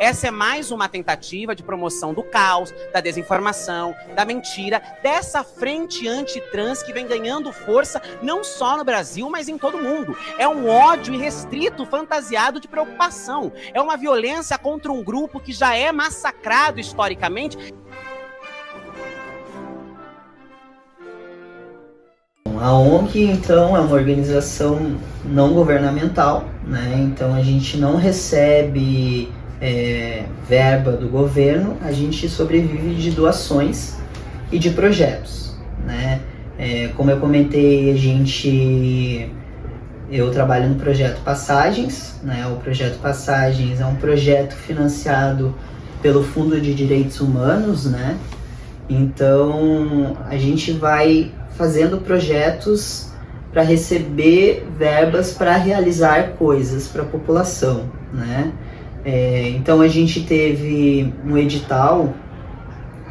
Essa é mais uma tentativa de promoção do caos, da desinformação, da mentira, dessa frente antitrans que vem ganhando força não só no Brasil, mas em todo o mundo. É um ódio irrestrito, fantasiado de preocupação. É uma violência contra um grupo que já é massacrado historicamente. A ONG, então, é uma organização não governamental, né? Então a gente não recebe verba do governo, a gente sobrevive de doações e de projetos, né? Como eu comentei, eu trabalho no projeto Passagens, né? O projeto Passagens é um projeto financiado pelo Fundo de Direitos Humanos, né? Então a gente vai fazendo projetos para receber verbas para realizar coisas para a população, né? Então a gente teve um edital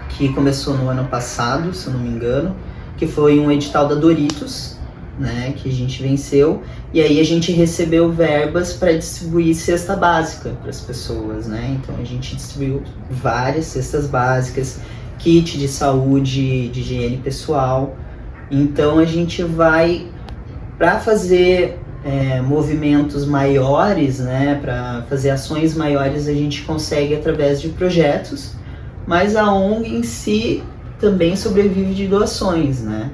que começou no ano passado, se eu não me engano, que foi um edital da Doritos, né, que a gente venceu, e aí a gente recebeu verbas para distribuir cesta básica para as pessoas, né? Então a gente distribuiu várias cestas básicas, kit de saúde, de higiene pessoal. Então a gente vai para fazer movimentos maiores, né, para fazer ações maiores, a gente consegue através de projetos, mas a ONG em si também sobrevive de doações, né?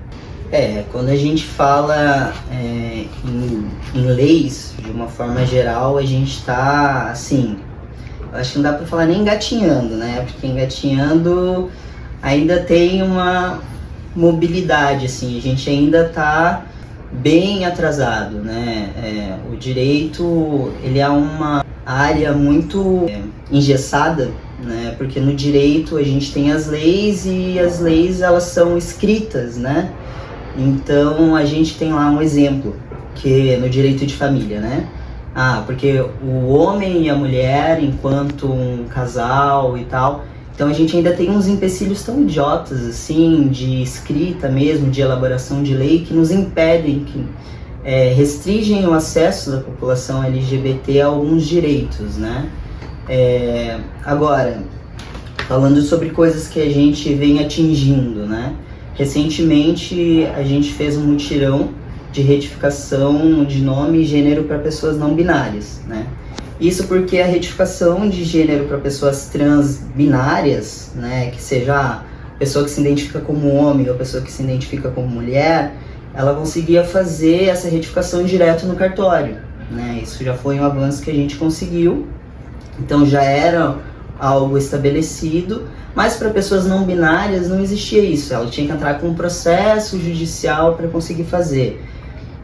Quando a gente fala em leis, de uma forma geral, a gente está, assim, acho que não dá para falar nem engatinhando, né? Porque engatinhando ainda tem uma mobilidade, assim, a gente ainda está bem atrasado, né? O direito, ele é uma área muito engessada, né? Porque no direito a gente tem as leis e as leis, elas são escritas, né? Então a gente tem lá um exemplo, que é no direito de família, né? Porque o homem e a mulher, enquanto um casal e tal, então a gente ainda tem uns empecilhos tão idiotas, assim, de escrita mesmo, de elaboração de lei, que nos impedem, que restringem o acesso da população LGBT a alguns direitos, né? Agora, falando sobre coisas que a gente vem atingindo, né? Recentemente a gente fez um mutirão de retificação de nome e gênero para pessoas não binárias, né? Isso porque a retificação de gênero para pessoas trans binárias, né, que seja a pessoa que se identifica como homem ou a pessoa que se identifica como mulher, ela conseguia fazer essa retificação direto no cartório, né? Isso já foi um avanço que a gente conseguiu, então já era algo estabelecido, mas para pessoas não binárias não existia isso, ela tinha que entrar com um processo judicial para conseguir fazer.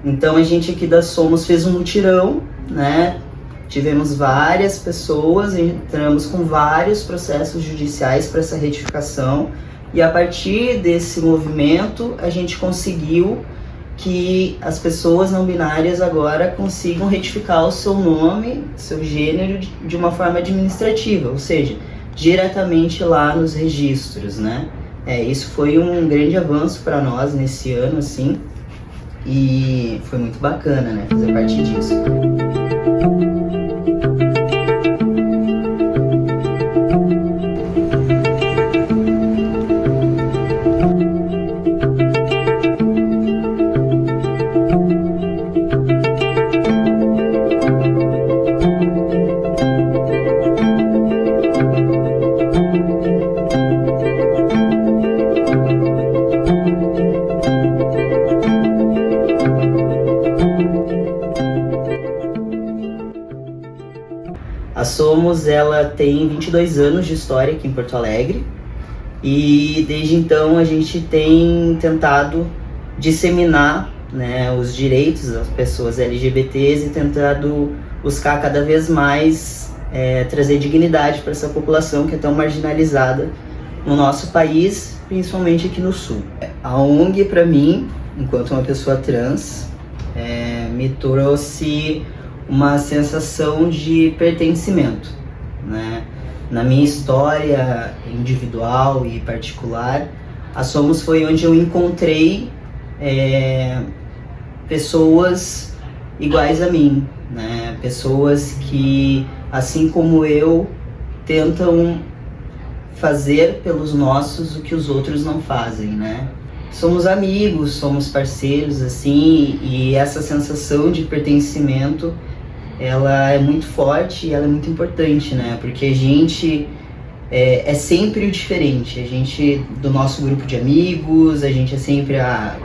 Então a gente aqui da Somos fez um mutirão, né? Tivemos várias pessoas, entramos com vários processos judiciais para essa retificação, e a partir desse movimento a gente conseguiu que as pessoas não binárias agora consigam retificar o seu nome, seu gênero de uma forma administrativa, ou seja, diretamente lá nos registros, né? Isso foi um grande avanço para nós nesse ano, assim, e foi muito bacana, né, fazer parte disso. A Somos, ela tem 22 anos de história aqui em Porto Alegre, e desde então a gente tem tentado disseminar, né, os direitos das pessoas LGBTs e tentado buscar cada vez mais trazer dignidade para essa população que é tão marginalizada no nosso país, principalmente aqui no Sul. A ONG, para mim, enquanto uma pessoa trans, me trouxe uma sensação de pertencimento, né? Na minha história individual e particular, a Somos foi onde eu encontrei pessoas iguais a mim, né? Pessoas que, assim como eu, tentam fazer pelos nossos o que os outros não fazem, né? Somos amigos, somos parceiros, assim, e essa sensação de pertencimento, ela é muito forte e ela é muito importante, né? Porque a gente é sempre o diferente. A gente, do nosso grupo de amigos, a gente é sempre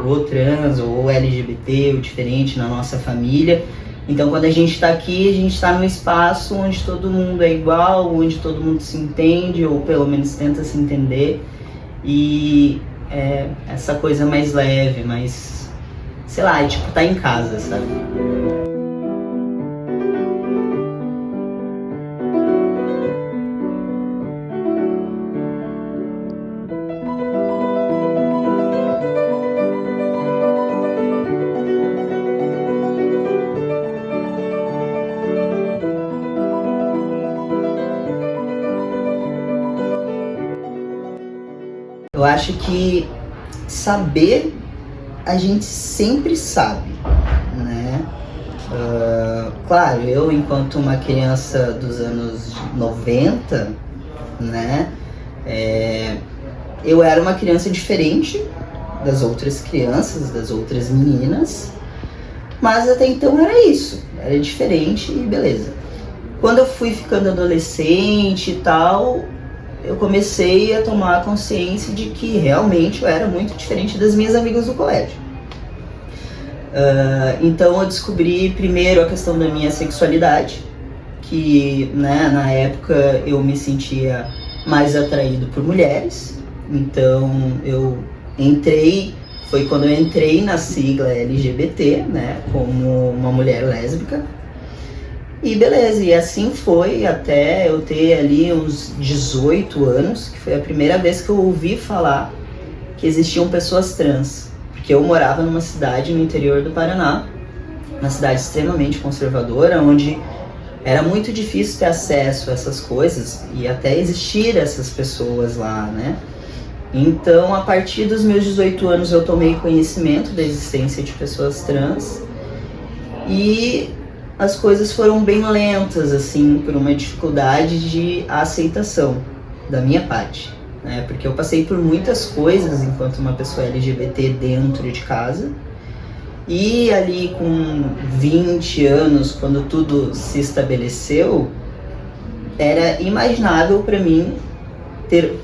o trans ou o LGBT, o diferente na nossa família. Então, quando a gente está aqui, a gente está num espaço onde todo mundo é igual, onde todo mundo se entende, ou pelo menos tenta se entender. E é essa coisa mais leve, mais, sei lá, é tipo tá em casa, sabe? Eu acho que saber, a gente sempre sabe, né? Claro, eu enquanto uma criança dos anos 90, né? Eu era uma criança diferente das outras crianças, das outras meninas, mas até então era isso, era diferente e beleza. Quando eu fui ficando adolescente e tal, eu comecei a tomar consciência de que realmente eu era muito diferente das minhas amigas do colégio. Então eu descobri primeiro a questão da minha sexualidade, que, né, na época eu me sentia mais atraído por mulheres, então foi quando eu entrei na sigla LGBT, né, como uma mulher lésbica. E beleza, e assim foi até eu ter ali uns 18 anos, que foi a primeira vez que eu ouvi falar que existiam pessoas trans. Porque eu morava numa cidade no interior do Paraná, uma cidade extremamente conservadora, onde era muito difícil ter acesso a essas coisas e até existir essas pessoas lá, né? Então, a partir dos meus 18 anos, eu tomei conhecimento da existência de pessoas trans e as coisas foram bem lentas, assim, por uma dificuldade de aceitação da minha parte, né? Porque eu passei por muitas coisas enquanto uma pessoa LGBT dentro de casa. E ali com 20 anos, quando tudo se estabeleceu, era imaginável para mim ter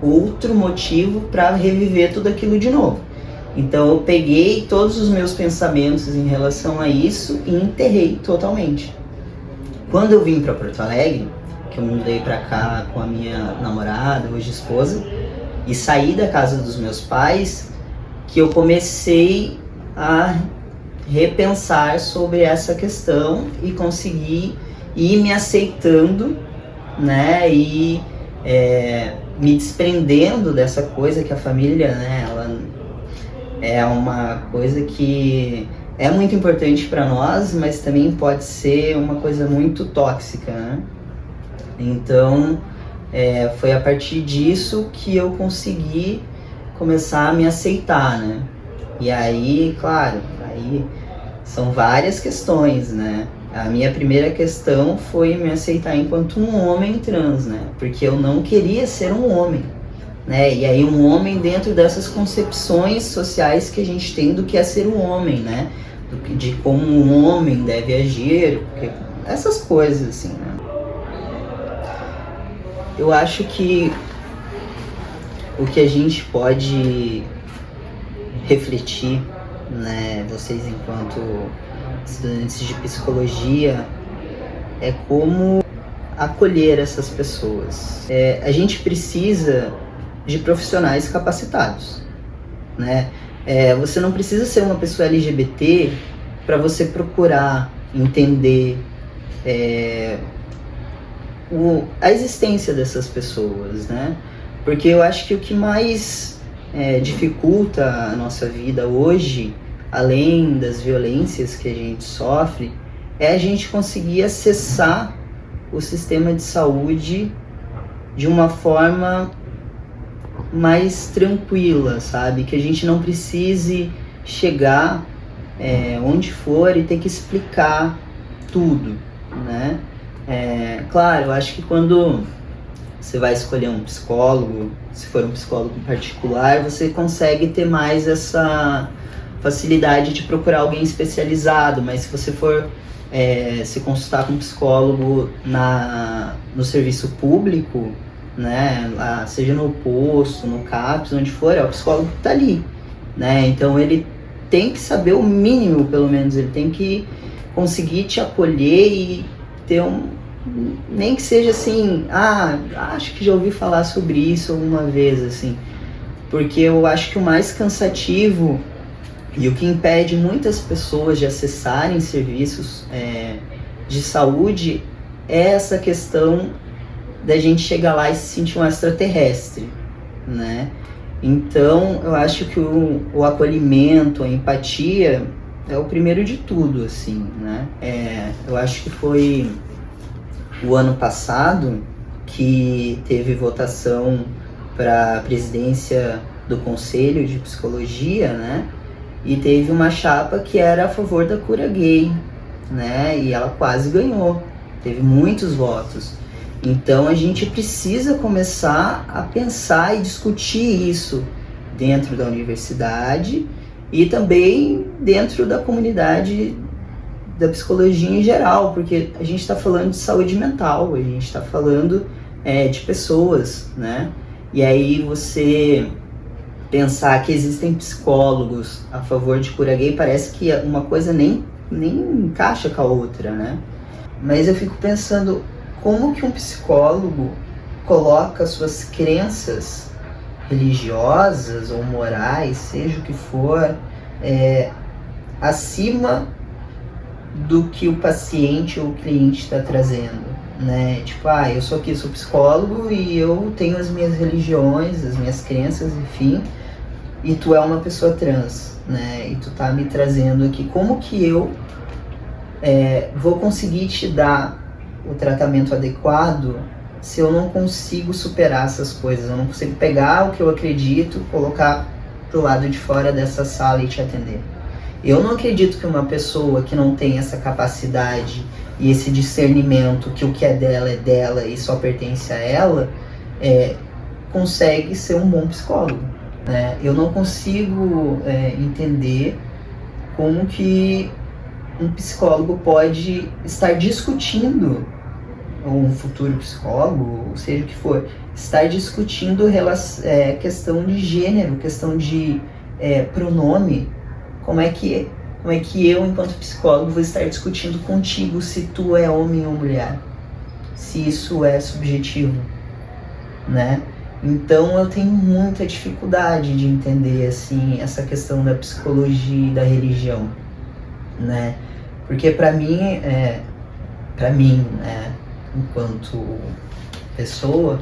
outro motivo para reviver tudo aquilo de novo. Então eu peguei todos os meus pensamentos em relação a isso e enterrei totalmente. Quando eu vim para Porto Alegre, que eu me mudei para cá com a minha namorada, hoje esposa, e saí da casa dos meus pais, que eu comecei a repensar sobre essa questão e consegui ir me aceitando, né, e me desprendendo dessa coisa que a família, né, ela é uma coisa que é muito importante para nós, mas também pode ser uma coisa muito tóxica, né? Então, foi a partir disso que eu consegui começar a me aceitar, né? E aí, claro, aí são várias questões, né? A minha primeira questão foi me aceitar enquanto um homem trans, né? Porque eu não queria ser um homem, né? E aí um homem dentro dessas concepções sociais que a gente tem do que é ser um homem, né? De como um homem deve agir, essas coisas assim, né? Eu acho que o que a gente pode refletir, né, vocês enquanto estudantes de psicologia, é como acolher essas pessoas. A gente precisa de profissionais capacitados, né? Você não precisa ser uma pessoa LGBT para você procurar entender a existência dessas pessoas, né? Porque eu acho que o que mais dificulta a nossa vida hoje, além das violências que a gente sofre, é a gente conseguir acessar o sistema de saúde de uma forma mais tranquila, sabe? Que a gente não precise chegar onde for e ter que explicar tudo, né? Claro, eu acho que quando você vai escolher um psicólogo, se for um psicólogo particular, você consegue ter mais essa facilidade de procurar alguém especializado, mas se você for se consultar com um psicólogo no serviço público, né, lá, seja no posto, no CAPS, onde for, é o psicólogo que está ali, né? Então ele tem que saber o mínimo, pelo menos, ele tem que conseguir te acolher e ter nem que seja assim, acho que já ouvi falar sobre isso alguma vez, assim, porque eu acho que o mais cansativo e o que impede muitas pessoas de acessarem serviços de saúde é essa questão da gente chegar lá e se sentir um extraterrestre, né? Então, eu acho que o acolhimento, a empatia é o primeiro de tudo, assim, né? Eu acho que foi o ano passado que teve votação para a presidência do Conselho de Psicologia, né? E teve uma chapa que era a favor da cura gay, né? E ela quase ganhou, teve muitos votos. Então a gente precisa começar a pensar e discutir isso dentro da universidade e também dentro da comunidade da psicologia em geral, porque a gente está falando de saúde mental, a gente está falando de pessoas, né? E aí você pensar que existem psicólogos a favor de cura gay, parece que uma coisa nem encaixa com a outra, né? Mas eu fico pensando, como que um psicólogo coloca suas crenças religiosas ou morais, seja o que for, acima do que o paciente ou o cliente está trazendo, né? Tipo, eu sou psicólogo e eu tenho as minhas religiões, as minhas crenças, enfim, e tu é uma pessoa trans, né? E tu tá me trazendo aqui, como que eu vou conseguir te dar o tratamento adequado se eu não consigo superar essas coisas, eu não consigo pegar o que eu acredito, colocar pro lado de fora dessa sala e te atender. Eu não acredito que uma pessoa que não tem essa capacidade e esse discernimento que o que é dela e só pertence a ela, consegue ser um bom psicólogo, né? Eu não consigo entender como que um psicólogo pode estar discutindo, ou um futuro psicólogo, ou seja o que for, estar discutindo questão de gênero, questão de pronome. Como é que eu, enquanto psicólogo, vou estar discutindo contigo se tu é homem ou mulher? Se isso é subjetivo, né? Então eu tenho muita dificuldade de entender, assim, essa questão da psicologia e da religião, né? Porque para mim, né, enquanto pessoa,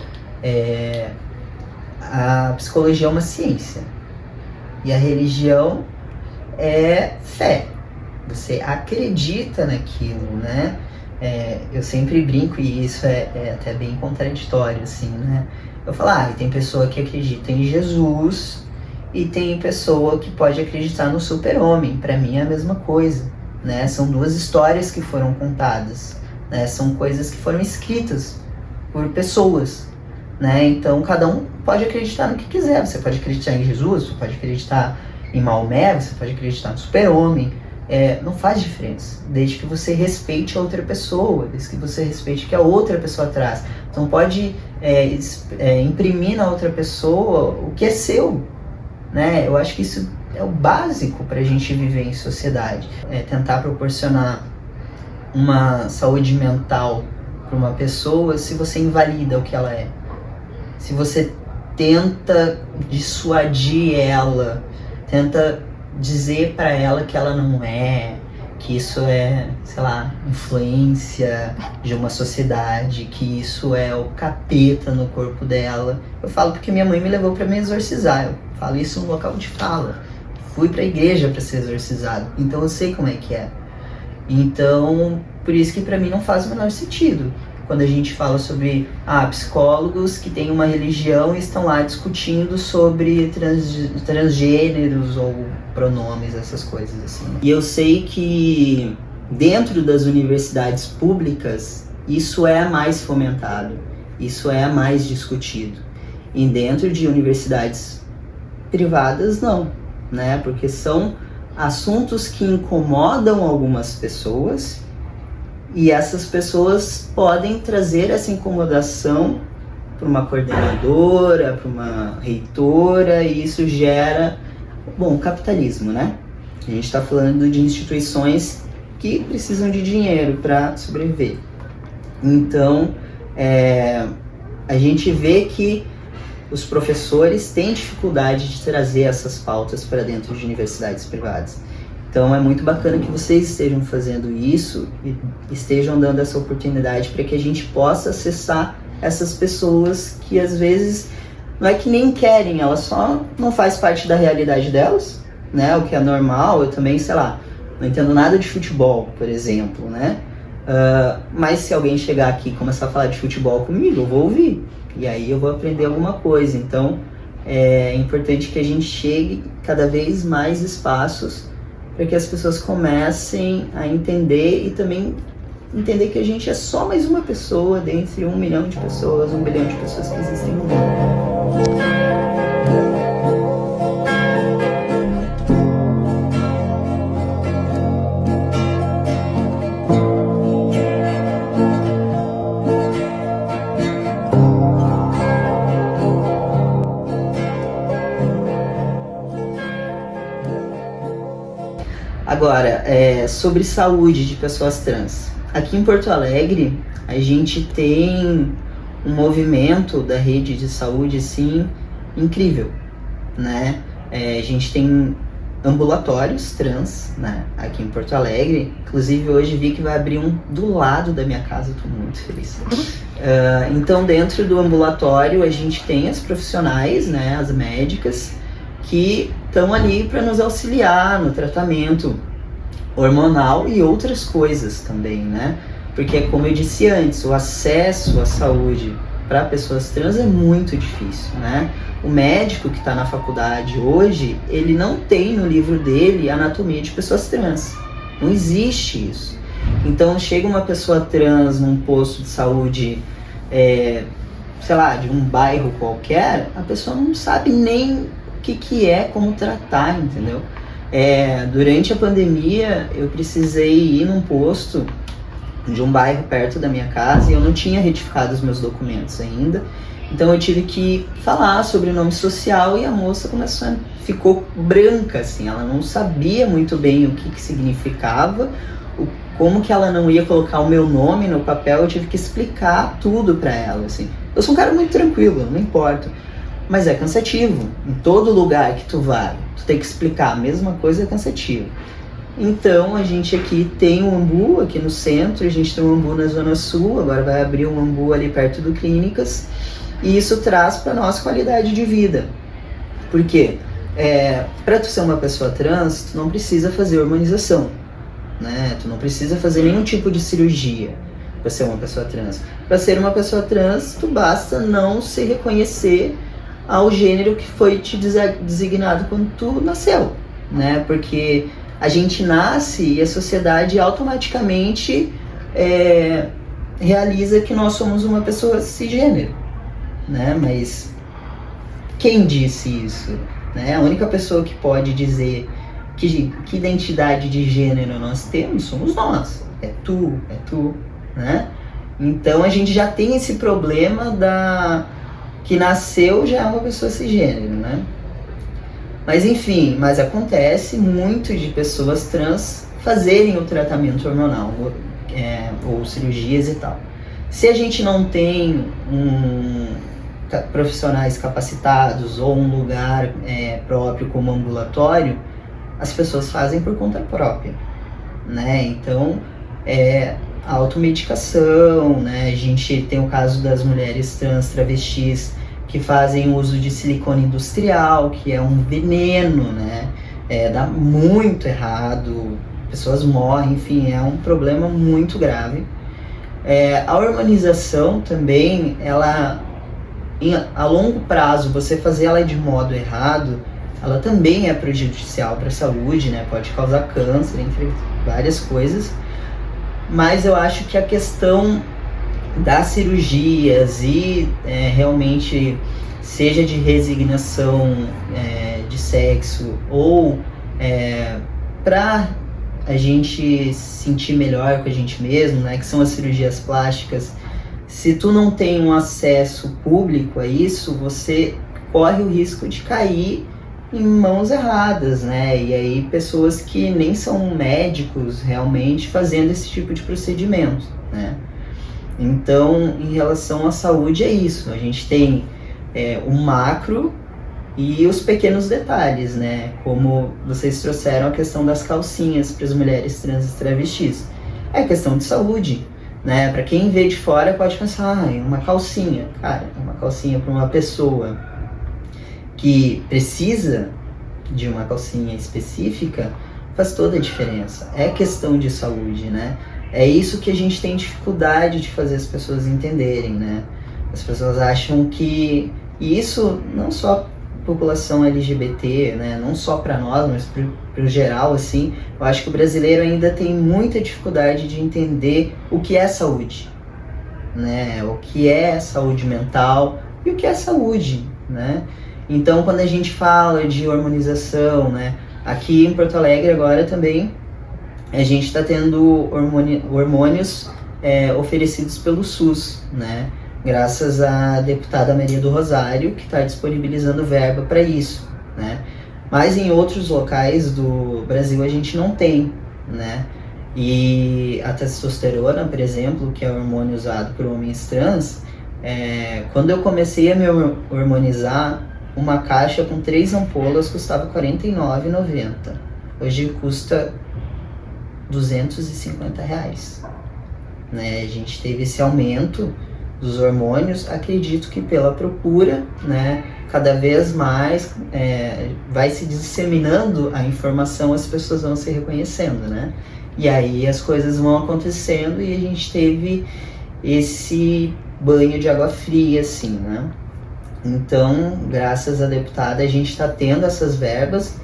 a psicologia é uma ciência e a religião é fé. Você acredita naquilo, né? Eu sempre brinco, e isso é até bem contraditório, assim, né? Eu falo, tem pessoa que acredita em Jesus e tem pessoa que pode acreditar no super-homem. Para mim é a mesma coisa, né? São duas histórias que foram contadas, né? São coisas que foram escritas por pessoas, né? Então cada um pode acreditar no que quiser. Você pode acreditar em Jesus, você pode acreditar em Maomé, você pode acreditar no super-homem, não faz diferença, desde que você respeite a outra pessoa, desde que você respeite o que a outra pessoa traz. Então pode imprimir na outra pessoa o que é seu, né? Eu acho que isso é o básico para a gente viver em sociedade, tentar proporcionar uma saúde mental para uma pessoa se você invalida o que ela é, se você tenta dissuadir ela, tenta dizer para ela que ela não é, que isso é, sei lá, influência de uma sociedade, que isso é o capeta no corpo dela. Eu falo porque minha mãe me levou para me exorcizar, eu falo isso no local de fala. Fui para a igreja para ser exorcizado, então eu sei como é que é. Então, por isso que para mim não faz o menor sentido quando a gente fala sobre psicólogos que têm uma religião e estão lá discutindo sobre transgêneros ou pronomes, essas coisas assim. E eu sei que dentro das universidades públicas isso é mais fomentado. Isso é mais discutido. E dentro de universidades privadas, não, né? Porque são assuntos que incomodam algumas pessoas e essas pessoas podem trazer essa incomodação para uma coordenadora, para uma reitora, e isso gera, bom, capitalismo, né? A gente está falando de instituições que precisam de dinheiro para sobreviver. Então, a gente vê que os professores têm dificuldade de trazer essas pautas para dentro de universidades privadas. Então é muito bacana que vocês estejam fazendo isso e estejam dando essa oportunidade para que a gente possa acessar essas pessoas que às vezes não é que nem querem, elas só não faz parte da realidade delas, né? O que é normal. Eu também, sei lá, não entendo nada de futebol, por exemplo, né? Mas se alguém chegar aqui e começar a falar de futebol comigo, eu vou ouvir. E aí eu vou aprender alguma coisa. Então é importante que a gente chegue cada vez mais espaços para que as pessoas comecem a entender e também entender que a gente é só mais uma pessoa dentre 1 milhão de pessoas, 1 bilhão de pessoas que existem no mundo. Agora, sobre saúde de pessoas trans. Aqui em Porto Alegre, a gente tem um movimento da rede de saúde, sim, incrível, né? A gente tem ambulatórios trans, né, aqui em Porto Alegre. Inclusive, hoje vi que vai abrir um do lado da minha casa, estou muito feliz. Então, dentro do ambulatório, a gente tem as profissionais, né, as médicas, que estão ali para nos auxiliar no tratamento hormonal e outras coisas também, né? Porque, como eu disse antes, o acesso à saúde para pessoas trans é muito difícil, né? O médico que está na faculdade hoje, ele não tem no livro dele anatomia de pessoas trans. Não existe isso. Então, chega uma pessoa trans num posto de saúde, sei lá, de um bairro qualquer, a pessoa não sabe nem o que é, como tratar, entendeu? Durante a pandemia, eu precisei ir num posto de um bairro perto da minha casa e eu não tinha retificado os meus documentos ainda. Então eu tive que falar sobre o nome social e a moça ficou branca, assim, ela não sabia muito bem o que significava, como que ela não ia colocar o meu nome no papel. Eu tive que explicar tudo pra ela, assim. Eu sou um cara muito tranquilo, não importa. Mas é cansativo. Em todo lugar que tu vai, tu tem que explicar a mesma coisa, é cansativo. Então, a gente aqui tem um ambu aqui no centro, a gente tem um ambu na Zona Sul, agora vai abrir um ambu ali perto do Clínicas, e isso traz para nós qualidade de vida. Por quê? Para tu ser uma pessoa trans, tu não precisa fazer hormonização, né? Tu não precisa fazer nenhum tipo de cirurgia para ser uma pessoa trans. Para ser uma pessoa trans, tu basta não se reconhecer ao gênero que foi te designado quando tu nasceu, né? Porque a gente nasce e a sociedade automaticamente realiza que nós somos uma pessoa cisgênero, né? Mas quem disse isso? Né? A única pessoa que pode dizer que identidade de gênero nós temos somos nós. É tu, né? Então a gente já tem esse problema que nasceu já é uma pessoa cisgênero, né? Mas enfim, mas acontece muito de pessoas trans fazerem o tratamento hormonal, ou cirurgias e tal. Se a gente não tem profissionais capacitados ou um lugar próprio como ambulatório, as pessoas fazem por conta própria, né? Então, a automedicação, né? A gente tem o caso das mulheres trans travestis que fazem uso de silicone industrial, que é um veneno, né? Dá muito errado, pessoas morrem, enfim, é um problema muito grave. A hormonização também, ela, a longo prazo, você fazer ela de modo errado, ela também é prejudicial para a saúde, né? Pode causar câncer, entre várias coisas. Mas eu acho que a questão das cirurgias e realmente seja de resignação de sexo ou para a gente se sentir melhor com a gente mesmo, né, que são as cirurgias plásticas, se tu não tem um acesso público a isso, você corre o risco de cair em mãos erradas, né? E aí pessoas que nem são médicos realmente fazendo esse tipo de procedimento, né? Então, em relação à saúde é isso, a gente tem o macro e os pequenos detalhes, né? Como vocês trouxeram a questão das calcinhas para as mulheres trans e travestis. É questão de saúde, né? Para quem vê de fora pode pensar, é uma calcinha. Cara, uma calcinha para uma pessoa que precisa de uma calcinha específica faz toda a diferença. É questão de saúde, né? É isso que a gente tem dificuldade de fazer as pessoas entenderem, né? As pessoas acham que isso não só população LGBT, né? Não só para nós, mas para o geral, assim, eu acho que o brasileiro ainda tem muita dificuldade de entender o que é saúde, né? O que é saúde mental e o que é saúde, né? Então, quando a gente fala de hormonização, né? Aqui em Porto Alegre agora também a gente está tendo hormônios oferecidos pelo SUS, né? Graças à deputada Maria do Rosário, que está disponibilizando verba para isso, né? Mas em outros locais do Brasil a gente não tem, né? E a testosterona, por exemplo, que é o hormônio usado por homens trans, quando eu comecei a me hormonizar, uma caixa com 3 ampolas custava R$ 49,90. Hoje custa R$250, né? A gente teve esse aumento dos hormônios, acredito que pela procura, né? Cada vez mais vai se disseminando a informação, as pessoas vão se reconhecendo, né? E aí as coisas vão acontecendo e a gente teve esse banho de água fria, assim, né? Então, graças à deputada, a gente está tendo essas verbas,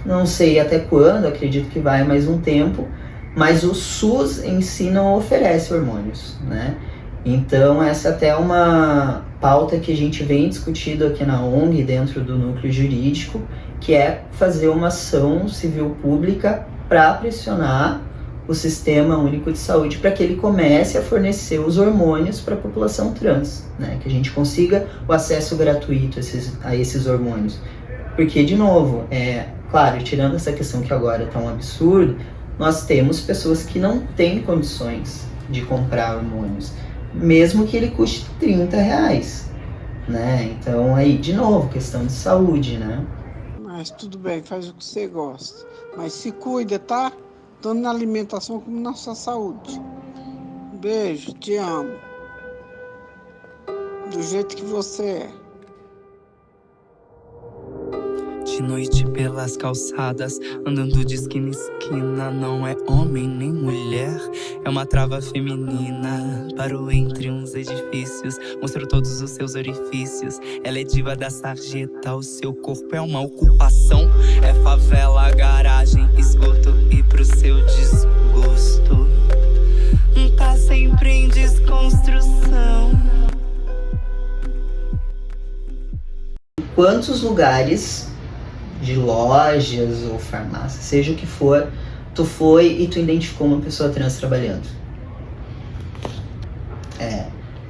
não sei até quando, acredito que vai mais um tempo, mas o SUS em si não oferece hormônios, né? Então, essa até é uma pauta que a gente vem discutindo aqui na ONG, dentro do núcleo jurídico, que é fazer uma ação civil pública para pressionar o Sistema Único de Saúde para que ele comece a fornecer os hormônios para a população trans, né? Que a gente consiga o acesso gratuito a esses hormônios. Porque, de novo, claro, tirando essa questão que agora está um absurdo, nós temos pessoas que não têm condições de comprar hormônios, mesmo que ele custe R$30, né? Então, aí, de novo, questão de saúde, né? Mas tudo bem, faz o que você gosta. Mas se cuida, tá? Tanto na alimentação como na sua saúde. Beijo, te amo. Do jeito que você é. De noite pelas calçadas, andando de esquina em esquina. Não é homem nem mulher, é uma trava feminina. Parou entre uns edifícios, mostrou todos os seus orifícios. Ela é diva da sarjeta, o seu corpo é uma ocupação. É favela, garagem, esgoto e pro seu desgosto tá sempre em desconstrução. Quantos lugares de lojas ou farmácia, seja o que for, tu foi e tu identificou uma pessoa trans trabalhando?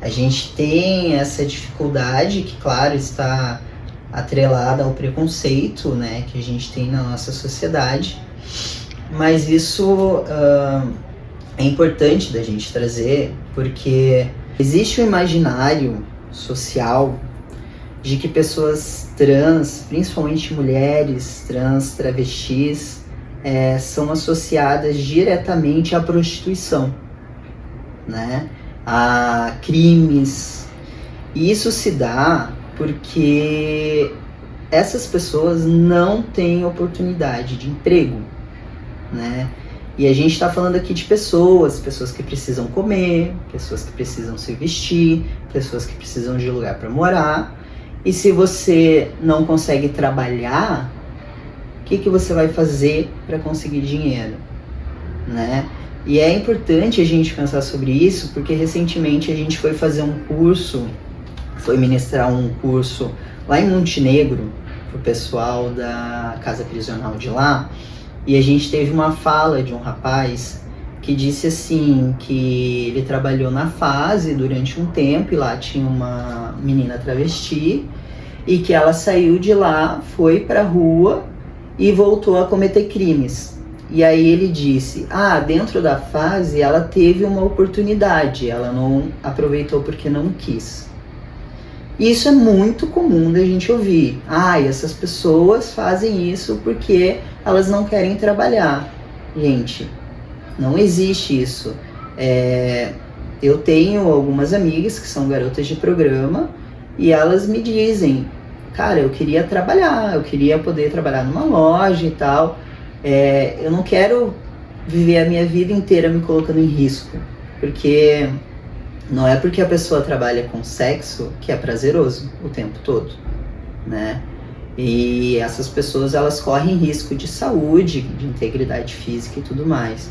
A gente tem essa dificuldade que, claro, está atrelada ao preconceito, né, que a gente tem na nossa sociedade, mas isso é importante da gente trazer, porque existe um imaginário social de que pessoas trans, principalmente mulheres trans, travestis, são associadas diretamente à prostituição, né? A crimes. E isso se dá porque essas pessoas não têm oportunidade de emprego, né? E a gente está falando aqui de pessoas que precisam comer, pessoas que precisam se vestir, pessoas que precisam de lugar para morar. E se você não consegue trabalhar, o que você vai fazer para conseguir dinheiro, né? E é importante a gente pensar sobre isso, porque recentemente a gente foi fazer um curso, foi ministrar um curso lá em Montenegro, pro pessoal da casa prisional de lá, e a gente teve uma fala de um rapaz que disse assim, que ele trabalhou na fase durante um tempo, e lá tinha uma menina travesti, e que ela saiu de lá, foi pra rua e voltou a cometer crimes. E aí ele disse, dentro da fase ela teve uma oportunidade, ela não aproveitou porque não quis. E isso é muito comum da gente ouvir. Essas pessoas fazem isso porque elas não querem trabalhar. Gente, não existe isso. Eu tenho algumas amigas que são garotas de programa e elas me dizem, cara, eu queria trabalhar, eu queria poder trabalhar numa loja e tal. Eu não quero viver a minha vida inteira me colocando em risco, porque não é porque a pessoa trabalha com sexo que é prazeroso o tempo todo, né? E essas pessoas, elas correm risco de saúde, de integridade física e tudo mais.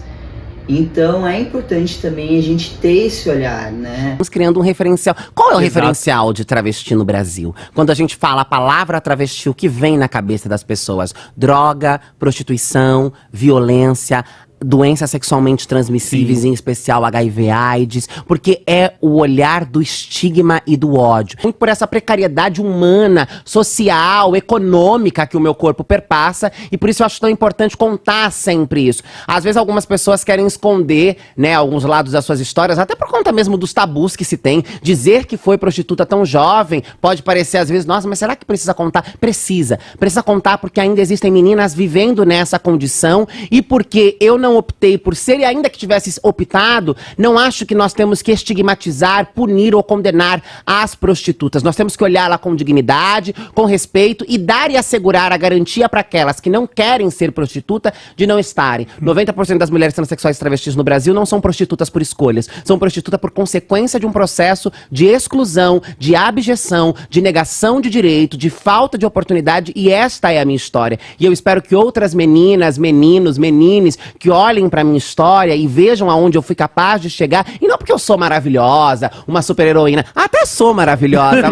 Então é importante também a gente ter esse olhar, né? Estamos criando um referencial. Qual é o referencial de travesti no Brasil? Quando a gente fala a palavra travesti, o que vem na cabeça das pessoas? Droga, prostituição, violência, doenças sexualmente transmissíveis, em especial HIV/AIDS, porque é o olhar do estigma e do ódio. Muito por essa precariedade humana, social, econômica que o meu corpo perpassa, e por isso eu acho tão importante contar sempre isso. Às vezes algumas pessoas querem esconder, né, alguns lados das suas histórias, até por conta mesmo dos tabus que se tem. Dizer que foi prostituta tão jovem pode parecer às vezes, nossa, mas será que precisa contar? Precisa contar, porque ainda existem meninas vivendo nessa condição, e porque eu não optei por ser, e ainda que tivesse optado, não acho que nós temos que estigmatizar, punir ou condenar as prostitutas. Nós temos que olhá-la com dignidade, com respeito, e dar e assegurar a garantia para aquelas que não querem ser prostituta de não estarem. 90% das mulheres transexuais e travestis no Brasil não são prostitutas por escolhas, são prostitutas por consequência de um processo de exclusão, de abjeção, de negação de direito, de falta de oportunidade, e esta é a minha história. E eu espero que outras meninas, meninos, menines que olhem pra minha história e vejam aonde eu fui capaz de chegar, e não porque eu sou maravilhosa, uma super heroína, até sou maravilhosa,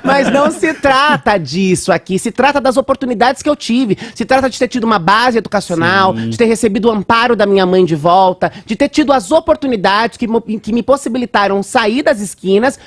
mas não se trata disso aqui, se trata das oportunidades que eu tive, se trata de ter tido uma base educacional, de ter recebido o amparo da minha mãe de volta, de ter tido as oportunidades que me possibilitaram sair das esquinas,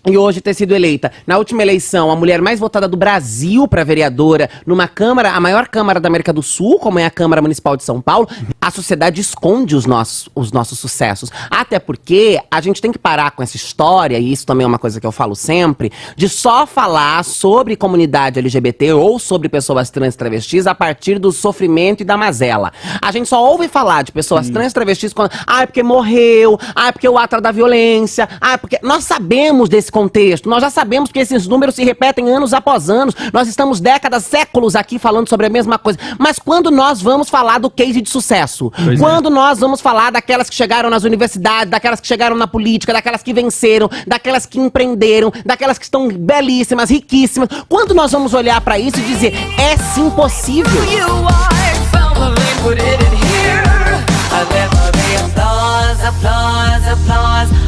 e hoje ter sido eleita, na última eleição, a mulher mais votada do Brasil para vereadora, numa Câmara, a maior Câmara da América do Sul, como é a Câmara Municipal de São Paulo. A sociedade esconde os nossos sucessos. Até porque a gente tem que parar com essa história, e isso também é uma coisa que eu falo sempre, de só falar sobre comunidade LGBT ou sobre pessoas trans e travestis a partir do sofrimento e da mazela. A gente só ouve falar de pessoas trans e travestis quando, é porque morreu, é porque o ato da violência, é porque... Nós sabemos desse contexto, nós já sabemos que esses números se repetem anos após anos, nós estamos décadas, séculos aqui falando sobre a mesma coisa, mas quando nós vamos falar do case de sucesso, quando nós vamos falar daquelas que chegaram nas universidades, daquelas que chegaram na política, daquelas que venceram, daquelas que empreenderam, daquelas que estão belíssimas, riquíssimas, quando nós vamos olhar pra isso e dizer, é sim possível. Applause, applause, applause.